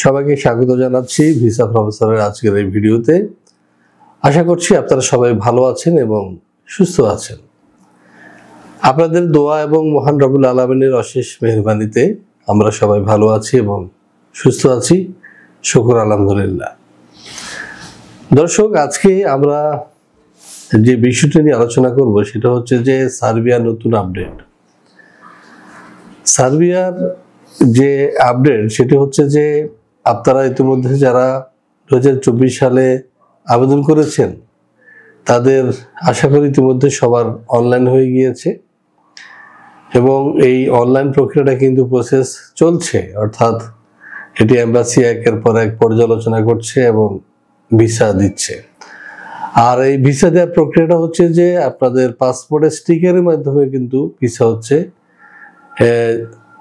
সবাইকে স্বাগত জানাচ্ছি ভিসা প্রফেসরের আজকের এই ভিডিওতে। আশা করছি আপনারা সবাই ভালো আছেন এবং সুস্থ আছেন। আপনাদের দোয়া এবং মহান রব্বুল আলামিনের অশেষ মেহেরবানিতে আমরা সবাই ভালো আছি এবং সুস্থ আছি, শুকর আলহামদুলিল্লাহ। দর্শক, আজকে আমরা যে বিষয়টি নিয়ে আলোচনা করব সেটা হচ্ছে যে সার্বিয়ার নতুন আপডেট। সার্বিয়ার যে আপডেট সেটি হচ্ছে যে আপনারা ইতিমধ্যে যারা 2024 সালে আবেদন করেছেন তাদের আশা করি ইতিমধ্যে সবার অনলাইন হয়ে গিয়েছে এবং এই অনলাইন প্রক্রিয়াটা কিন্তু প্রসেস চলছে, অর্থাৎ এটি এম্বাসি একের পর এক পর্যালোচনা করছে এবং ভিসা দিচ্ছে। আর এই ভিসা দেওয়ার প্রক্রিয়াটা হচ্ছে যে আপনাদের পাসপোর্টের স্টিকারের মাধ্যমে কিন্তু ভিসা হচ্ছে।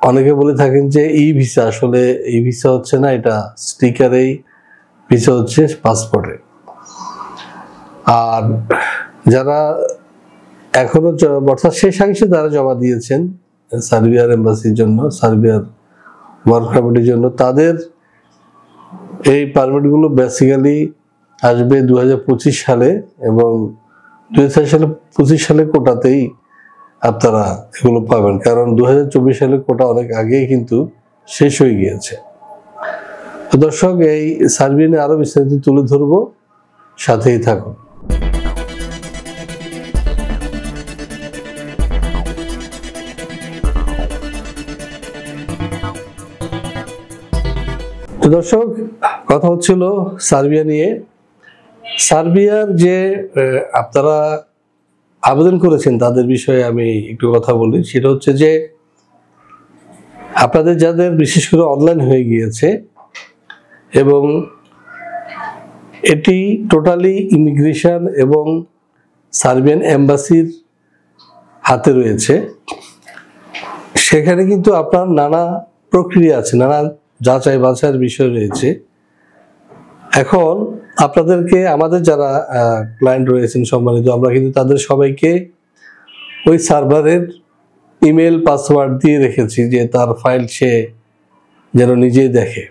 অনেকে বলে থাকেন যে ই ভিসা, আসলে এই ভিসা হচ্ছে না, এটা স্টিকারেই ভিসা হচ্ছে পাসপোর্টে। আর যারা এখনো অর্থাৎ শেষাংশে তারা জমা দিয়েছেন সার্বিয়ার এম্বাসির জন্য, সার্বিয়ার ওয়ার্ক পারমিটের জন্য, তাদের এই পারমিটগুলো বেসিক্যালি আসবে 2025 সালে এবং 2025 সালে কোটাতেই আপনারা এগুলো পাবেন, কারণ 2024 সালের কোটা অনেক আগেই কিন্তু শেষ হয়ে গিয়েছে। তো দর্শক, এই সার্বিয়ানে আরো বিস্তারিত তুলে ধরবো, সাথেই থাকুন। তো দর্শক, কথা হচ্ছিল সার্বিয়া নিয়ে। সার্বিয়ার যে আপনারা আবেদন করেছেন তাদের বিষয়ে আমি একটু কথা বলি। সেটা হচ্ছে যে আপনাদের যাদের বিশেষ করে অনলাইন হয়ে গিয়েছে এবং এটি টোটালি ইমিগ্রেশন এবং সার্বিয়ান এম্বাসির হাতে রয়েছে, সেখানে কিন্তু আপনার নানা প্রক্রিয়া আছে, নানা যাচাই বাছাইয়ের বিষয় রয়েছে। এখন আপনাদেরকে আমাদের যারা ক্লায়েন্ট রয়েছেন সম্মানিত, আমরা কিন্তু তাদের সবাইকে ওই সার্ভারের ইমেল পাসওয়ার্ড দিয়ে রেখেছি যে তার ফাইল সে যেন নিজেই দেখে।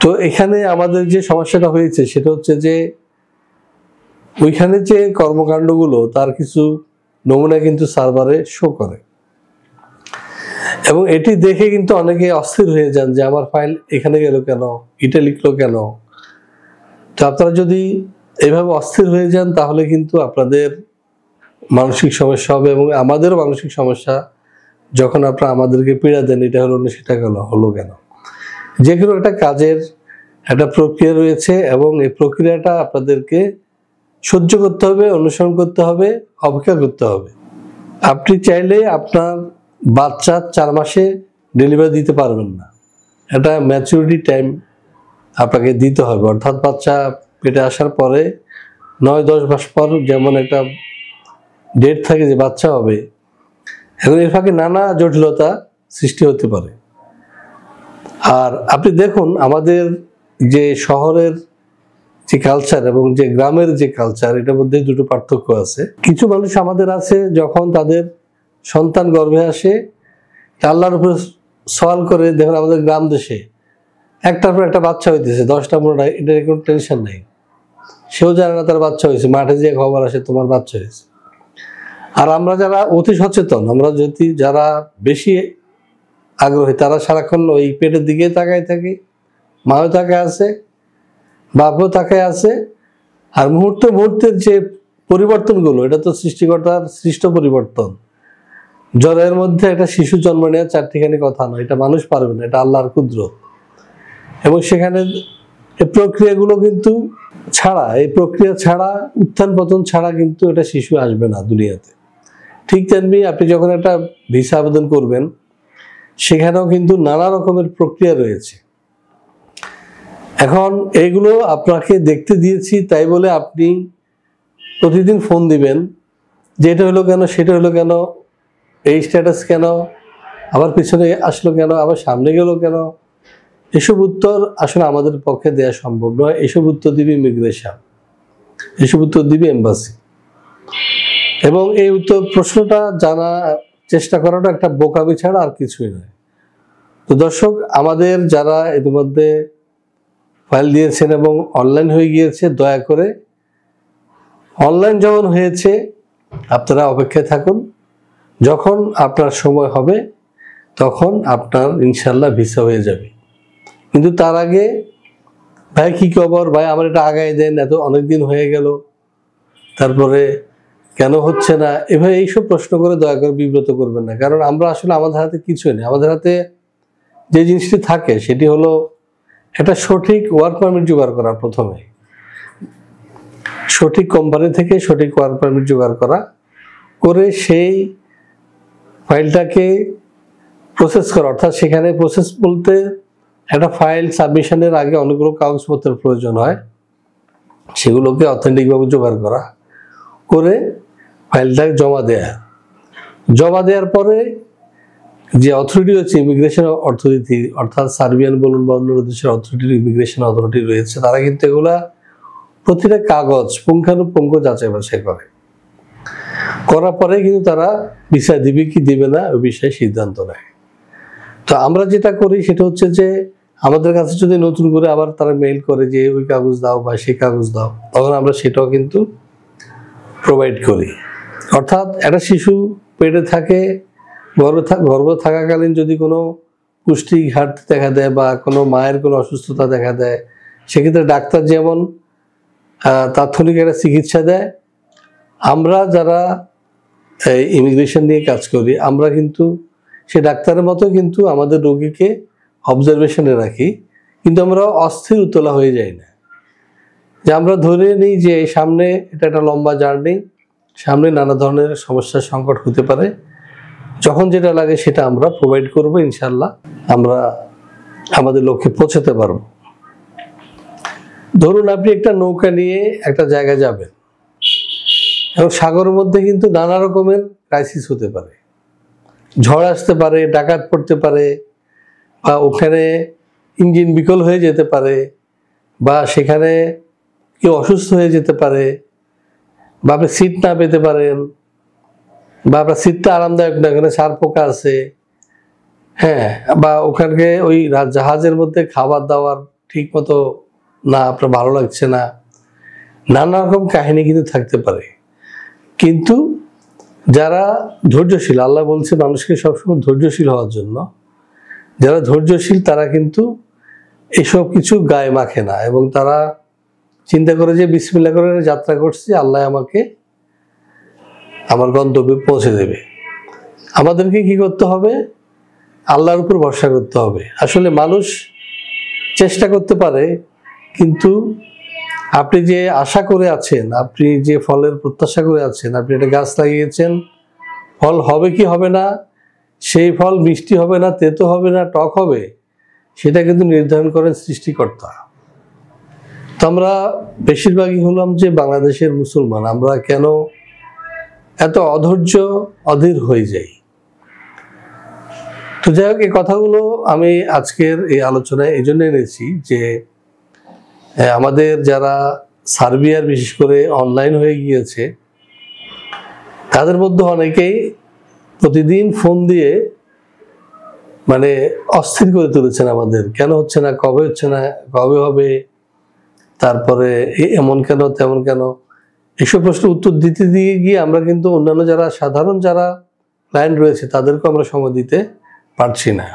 তো এখানে আমাদের যে সমস্যাটা হয়েছে সেটা হচ্ছে যে ওইখানে যে কর্মকাণ্ডগুলো তার কিছু নমুনা কিন্তু সার্ভারে শো করে এবং এটি দেখে কিন্তু অনেকে অস্থির হয়ে যান যে আমার ফাইল এখানে গেল কেন, এটা লিখলো কেন। তো আপনারা যদি এইভাবে অস্থির হয়ে যান তাহলে কিন্তু আপনাদের মানসিক সমস্যা হবে এবং আমাদেরও মানসিক সমস্যা, যখন আপনারা আমাদেরকে পীড়া দেন এটা হলো না সেটা হলো কেন। যে কোনো একটা কাজের একটা প্রক্রিয়া রয়েছে এবং এই প্রক্রিয়াটা আপনাদেরকে সহ্য করতে হবে, অনুসরণ করতে হবে, অপেক্ষা করতে হবে। আপনি চাইলে আপনার বাচ্চা 4 মাসে ডেলিভারি দিতে পারবেন না, এটা ম্যাচুরিটি টাইম আপনাকে দিতে হবে। অর্থাৎ বাচ্চা পেটে আসার পরে 9-10 মাস পর যেমন একটা ডেট থাকে যে বাচ্চা হবে, এখন এর ফাঁকে নানা জটিলতা সৃষ্টি হতে পারে। আর আপনি দেখুন আমাদের যে শহরের যে কালচার এবং যে গ্রামের যে কালচার, এটার মধ্যে দুটো পার্থক্য আছে। কিছু মানুষ আমাদের আছে যখন তাদের সন্তান গর্ভে আসে আল্লাহর উপরে সওয়াল করে, দেখুন আমাদের গ্রাম দেশে একটার পর একটা বাচ্চা হইতেছে, 10টা 15টা, এটার কোনো টেনশন নেই, সেও জানে না তার বাচ্চা হয়েছে, মাঠে যে খবর আসে তোমার বাচ্চা হয়েছে। আর আমরা যারা অতি সচেতন, আমরা যদি যারা বেশি আগ্রহী, তারা সারাক্ষণ ওই পেটের দিকে তাকায় থাকি, মাও তাকায় আছে, বাপও তাকায় আছে। আর মুহূর্তের যে পরিবর্তনগুলো, এটা তো সৃষ্টিকর্তার সৃষ্ট পরিবর্তন। জলের মধ্যে একটা শিশু জন্ম নেওয়া 4টিখানি কথা নয়, এটা মানুষ পারবে না, এটা আল্লাহর কুদরত। এবং সেখানে এই প্রক্রিয়াগুলো কিন্তু এই প্রক্রিয়া ছাড়া, উত্থান পতন ছাড়া কিন্তু এটা শিশু আসবে না দুনিয়াতে। ঠিক তেমনি আপনি যখন একটা ভিসা আবেদন করবেন সেখানেও কিন্তু নানা রকমের প্রক্রিয়া রয়েছে। এখন এইগুলো আপনাকে দেখতে দিয়েছি তাই বলে আপনি প্রতিদিন ফোন দিবেন যে এটা হলো কেন, সেটা হলো কেন, এই স্ট্যাটাস কেন, আবার পিছনে আসলো কেন, আবার সামনে গেল কেন, এসব উত্তর আসলে আমাদের পক্ষে দেওয়া সম্ভব নয়। এসব উত্তর দিবে ইমিগ্রেশন, এসব উত্তর দিবে এম্বাসি। এবং এই প্রশ্নটা জানা চেষ্টা করাটা একটা বোকামি ছাড়া আর কিছুই নয়। তো দর্শক, আমাদের যারা ইতিমধ্যে ফাইল দিয়েছেন এবং অনলাইন হয়ে গিয়েছে, দয়া করে অনলাইন যেমন হয়েছে আপনারা অপেক্ষায় থাকুন। যখন আপনার সময় হবে তখন আপনার ইনশাল্লাহ ভিসা হয়ে যাবে। কিন্তু তার আগে ভাই কি খবর, ভাই আমার এটা আগায় দেন, এত অনেকদিন হয়ে গেল, তারপরে কেন হচ্ছে না, এভাবে এইসব প্রশ্ন করে দয়া করে বিব্রত করবেন না। কারণ আমরা আসলে আমাদের হাতে কিছুই নেই। আমাদের হাতে যে জিনিসটি থাকে সেটি হলো একটা সঠিক ওয়ার্ক পারমিট জোগাড় করা। প্রথমে সঠিক কোম্পানি থেকে সঠিক ওয়ার্ক পারমিট জোগাড় করা, করে সেই ফাইলটাকে প্রসেস করা। অর্থাৎ সেখানে প্রসেস বলতে একটা ফাইল সাবমিশনের আগে অনেকগুলো কাগজপত্রের প্রয়োজন হয়, সেগুলোকে অথেন্টিকভাবে জোগাড় করা, করে ফাইলটা জমা দেওয়ার পরে যে অথরিটি হচ্ছে ইমিগ্রেশন অথরিটি, অর্থাৎ সার্বিয়ান বলুন বা অন্য দেশের অথরিটি, ইমিগ্রেশন অথরিটি রয়েছে, তারা কিন্তু এগুলা প্রতিটা কাগজ পুঙ্খানুপুঙ্খ যাচাই বাছাই করার পরে কিন্তু তারা ভিসা দিবে কি দিবে না ওই বিষয়ে সিদ্ধান্ত নেয়। তো আমরা যেটা করি সেটা হচ্ছে যে আমাদের কাছে যদি নতুন করে আবার তারা মেইল করে যে ওই কাগজ দাও বা সেই কাগজ দাও, তখন আমরা সেটাও কিন্তু প্রোভাইড করি। অর্থাৎ একটা শিশু পেটে থাকে, গর্ভ থাকাকালীন যদি কোনো পুষ্টি ঘাটতি দেখা দেয় বা কোনো মায়ের কোনো অসুস্থতা দেখা দেয়, সেক্ষেত্রে ডাক্তার যেমন তাৎক্ষণিক একটা চিকিৎসা দেয়, আমরা যারা ইমিগ্রেশন নিয়ে কাজ করি আমরা কিন্তু সে ডাক্তারের মতো কিন্তু আমাদের রোগীকে অবজারভেশনে রাখি, কিন্তু আমরা অস্থির উতলা হয়ে যাই না। যে আমরা ধরে নিই যে সামনে এটা একটা লম্বা জার্নি, সামনে নানা ধরনের সমস্যার সংকট হতে পারে, যখন যেটা লাগে সেটা আমরা প্রোভাইড করব, ইনশাল্লাহ আমরা আমাদের লক্ষ্যে পৌঁছাতে পারব। ধরুন আপনি একটা নৌকা নিয়ে একটা জায়গায় যাবেন, এবং সাগরের মধ্যে কিন্তু নানা রকমের ক্রাইসিস হতে পারে, ঝড় আসতে পারে, ডাকাত পড়তে পারে, বা ওখানে ইঞ্জিন বিকল হয়ে যেতে পারে, বা সেখানে কেউ অসুস্থ হয়ে যেতে পারে, বা আপনি সিট না পেতে পারেন, বা আপনার সিটটা আরামদায়ক না, ওখানে সার পোকা আছে, হ্যাঁ, বা ওখানে ওই জাহাজের মধ্যে খাবার দাবার ঠিক মতো না, আপনার ভালো লাগছে না, নানা রকম কাহিনী কিন্তু থাকতে পারে। কিন্তু যারা ধৈর্যশীল, আল্লাহ বলছে মানুষকে সবসময় ধৈর্যশীল হওয়ার জন্য, যারা ধৈর্যশীল তারা কিন্তু এসব কিছু গায়ে মাখে না, এবং তারা চিন্তা করে যে বিসমিল্লাহ করে যাত্রা করছি, আল্লাহ আমাকে আমার গন্তব্যে পৌঁছে দেবে। আমাদেরকে কি করতে হবে? আল্লাহর উপর ভরসা করতে হবে। আসলে মানুষ চেষ্টা করতে পারে, কিন্তু আপনি যে আশা করে আছেন, আপনি যে ফলের প্রত্যাশা করে আছেন, আপনি একটা গাছ লাগিয়েছেন, ফল হবে কি হবে না, সেই ফল মিষ্টি হবে না, তেতো হবে না, টক হবে, সেটা কিন্তু নির্ধারণ করেন সৃষ্টিকর্তা। তো আমরা বেশিরভাগই হলাম যে বাংলাদেশের মুসলমান, আমরা কেন এত অধীর হয়ে যাই? তো যাই হোক, এই কথাগুলো আমি আজকের এই আলোচনায় এই জন্য এনেছি যে আমাদের যারা সার্বিয়ার বিশেষ করে অনলাইন হয়ে গিয়েছে, তাদের মধ্যে অনেকেই প্রতিদিন ফোন দিয়ে মানে অস্থির করে তুলেছেন আমাদের, কেন হচ্ছে না, কবে হচ্ছে না, কবে হবে, তারপরে এমন কেন তেমন কেন, এসব প্রশ্ন উত্তর দিতে দিয়ে গিয়ে আমরা কিন্তু অন্যান্য যারা সাধারণ যারা ক্লায়েন্ট রয়েছে তাদেরকেও আমরা সময় দিতে পারছি না।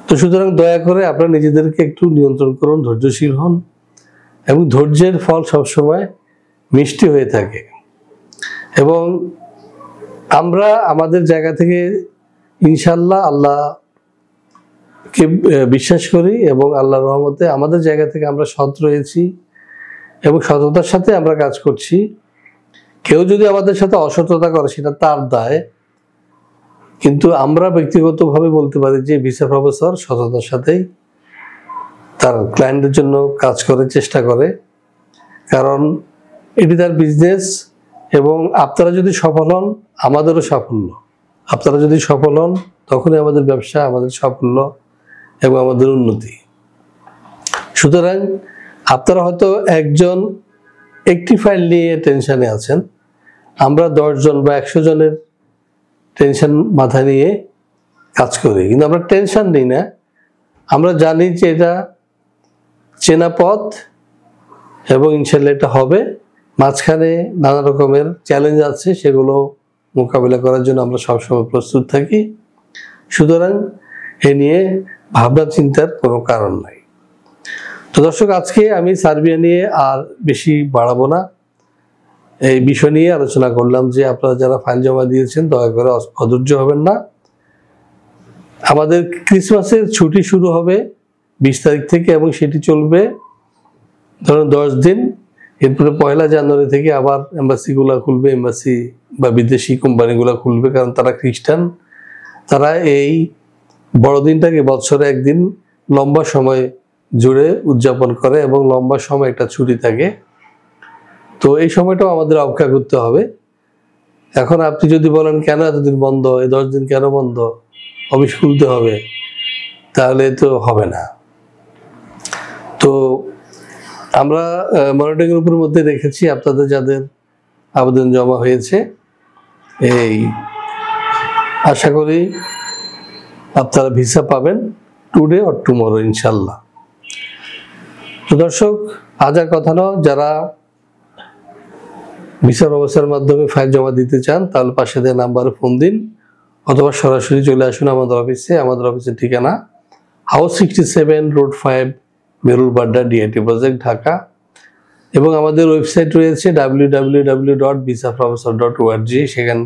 তো সুতরাং দয়া করে আপনারা নিজেদেরকে একটু নিয়ন্ত্রণ করুন, ধৈর্যশীল হন, এবং ধৈর্যের ফল সবসময় মিষ্টি হয়ে থাকে। এবং আমরা আমাদের জায়গা থেকে ইনশাল্লাহ আল্লাহকে বিশ্বাস করি, এবং আল্লাহর রহমতে আমাদের জায়গা থেকে আমরা সৎ রয়েছি এবং সততার সাথে আমরা কাজ করছি। কেউ যদি আমাদের সাথে অসততা করে সেটা তার দায়, কিন্তু আমরা ব্যক্তিগতভাবে বলতে পারি যে ভিসা প্রফেসর সততার সাথেই তার ক্লায়েন্টের জন্য কাজ করে, চেষ্টা করে, কারণ এটি তার বিজনেস। এবং আপনারা যদি সফল হন আমাদেরও সাফল্য, আপনারা যদি সফল হন তখনই আমাদের ব্যবসা, আমাদের সাফল্য এবং আমাদের উন্নতি। সুতরাং আপনারা হয়তো একটি ফাইল নিয়ে টেনশনে আছেন, আমরা 10 জন বা 100 জনের টেনশন মাথায় নিয়ে কাজ করি, কিন্তু আমরা টেনশন নিই না। আমরা জানি যে এটা চেনা পথ এবং ইনশাল্লাহ এটা হবে। মাঝখানে নানা রকমের চ্যালেঞ্জ আছে, সেগুলো মোকাবিলা করার জন্য আমরা সবসময় প্রস্তুত থাকি। সুতরাং এ নিয়ে ভাবনা চিন্তার কোনো কারণ নাই। তো দর্শক, আজকে আমি সার্বিয়া নিয়ে আর বেশি বাড়াবো না। এই বিষয় নিয়ে আলোচনা করলাম যে আপনারা যারা ফাইল জমা দিয়েছেন দয়া করে অধৈর্য হবেন না। আমাদের ক্রিসমাসের ছুটি শুরু হবে 20 তারিখ থেকে এবং সেটি চলবে ধরুন 10 দিন। এরপরে 1 জানুয়ারি থেকে আবার এম্বাসিগুলো খুলবে, এম্বাসি বা বিদেশি কোম্পানিগুলো খুলবে, কারণ তারা খ্রিস্টান। তারা এই বড়দিনটাকে বছরে একদিন লম্বা সময় জুড়ে উদযাপন করে এবং লম্বা সময় একটা ছুটি থাকে। তো এই সময়টাও আমাদের অপেক্ষা করতে হবে। এখন আপনি যদি বলেন কেন এতদিন বন্ধ, এই 10 দিন কেন বন্ধ, অফিস খুলতে হবে, তাহলে তো হবে না। তো আমরা মনিটরিং গ্রুপের মধ্যে রেখেছি আপনাদের যাদের আবেদন জমা হয়েছে, এই আশা করি আপনারা ভিসা পাবেন টুডে অর টুমরো ইনশাল্লাহ। তো দর্শক, আজ আর কথা নয়, যারা ভিসা ব্যবস্থার মাধ্যমে ফাইল জমা দিতে চান তাহলে পাশে দেওয়া নাম্বারে ফোন দিন অথবা সরাসরি চলে আসুন আমাদের অফিসে। আমাদের অফিসের ঠিকানা house 67 road 5 Merul Badda DIT project, Dhaka. এবং আমাদের ওয়েবসাইট রয়েছে www.visaprofessor.org। সেখানে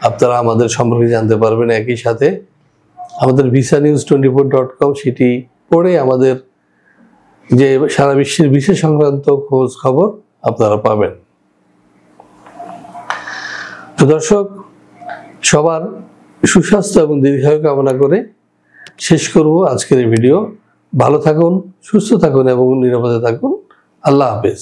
আপনারা আমাদের সম্পর্কে জানতে পারবেন। একই সাথে আমাদের visanews24.com সেটি পড়ে আমাদের যে সারা বিশ্বের ভিসা সংক্রান্ত খোঁজ খবর আপনারা পাবেন। তো দর্শক, সবার সুস্বাস্থ্য এবং দীর্ঘায়ু কামনা করে শেষ করব আজকের এই ভিডিও। ভালো থাকুন, সুস্থ থাকুন এবং নিরাপদে থাকুন। আল্লাহ হাফেজ।